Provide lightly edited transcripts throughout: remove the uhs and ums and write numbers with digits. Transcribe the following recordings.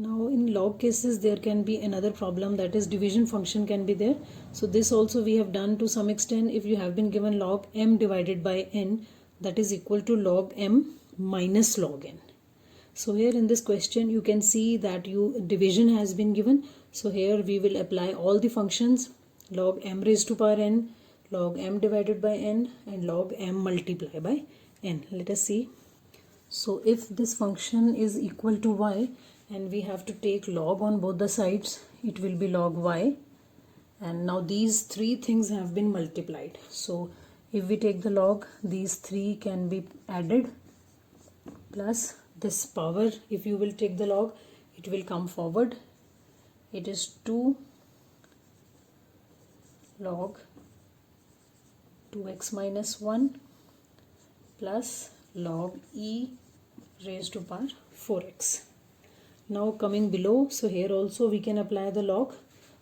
Now in log cases there can be another problem, that is division function can be there. So this also we have done to some extent. If you have been given log m divided by n, that is equal to log m minus log n. So here in this question you can see that division has been given. So here we will apply all the functions, log m raised to power n, log m divided by n, and log m multiplied by n. Let us see. So if this function is equal to y and we have to take log on both the sides, it will be log y, and now these three things have been multiplied. So if we take the log, these three can be added plus this power. If you will take the log, it will come forward. It is 2 log 2x minus 1 plus log e raised to power 4x. Now coming below, so here also we can apply the log.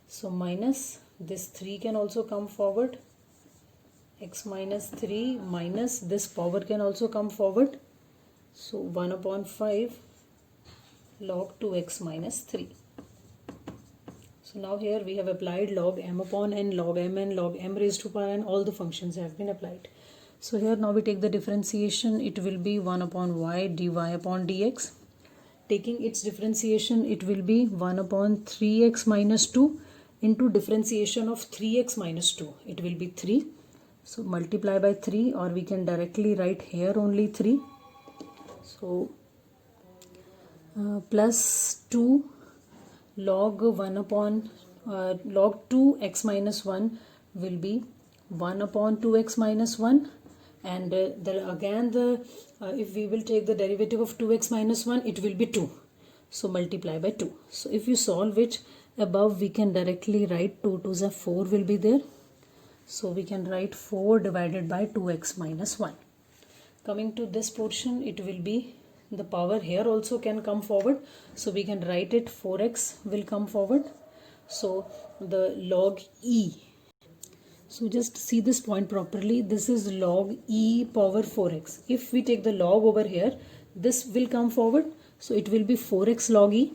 So minus this 3 can also come forward, x minus 3 minus this power can also come forward. So 1 upon 5 log 2x minus 3. So now here we have applied log m upon n, log m n, log m raised to power n, all the functions have been applied. So here now we take the differentiation, it will be 1 upon y dy upon dx. Taking its differentiation, it will be 1 upon 3x minus 2 into differentiation of 3x minus 2. It will be 3. So multiply by 3, or we can directly write here only 3. So plus 2 log 1 upon log 2x minus 1 will be 1 upon 2x minus 1. And if we will take the derivative of 2x minus 1, it will be 2. So multiply by 2. So if you solve it above, we can directly write 2 2s are 4 will be there. So we can write 4 divided by 2x minus 1. Coming to this portion, it will be the power here also can come forward. So we can write it 4x will come forward. So the log e. So just see this point properly. This is log e power 4x. If we take the log over here, this will come forward. So it will be 4x log e.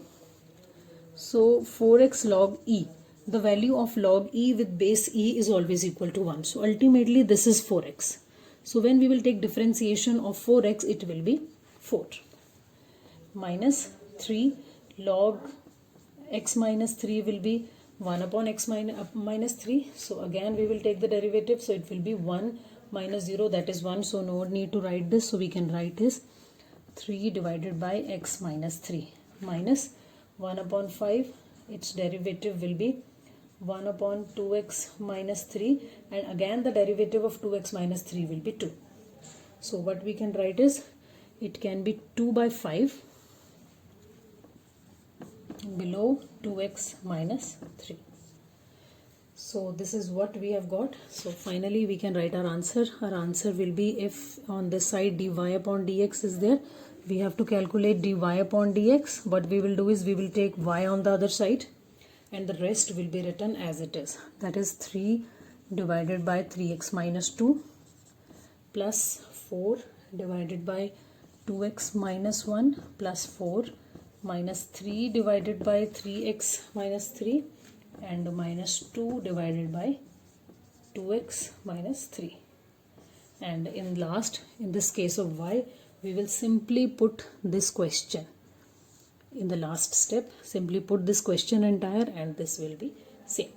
So 4x log e. The value of log e with base e is always equal to 1. So ultimately this is 4x. So when we will take differentiation of 4x, it will be 4. Minus 3 log x minus 3 will be 1 upon x minus 3. So again we will take the derivative. So it will be 1 minus 0, that is 1. So no need to write this. So we can write this 3 divided by x minus 3 minus 1 upon 5. Its derivative will be 1 upon 2x minus 3, and again the derivative of 2x minus 3 will be 2. So what we can write is, it can be 2 by 5 below 2x minus 3. So this is what we have got. So finally we can write our answer. Our answer will be, if on this side dy upon dx is there, we have to calculate dy upon dx. What we will do is, we will take y on the other side and the rest will be written as it is. That is 3 divided by 3x minus 2 plus 4 divided by 2x minus 1 plus 4 minus 3 divided by 3x minus 3 and minus 2 divided by 2x minus 3. And in this case of y, we will simply put this question. In the last step, simply put this question entire, and this will be same.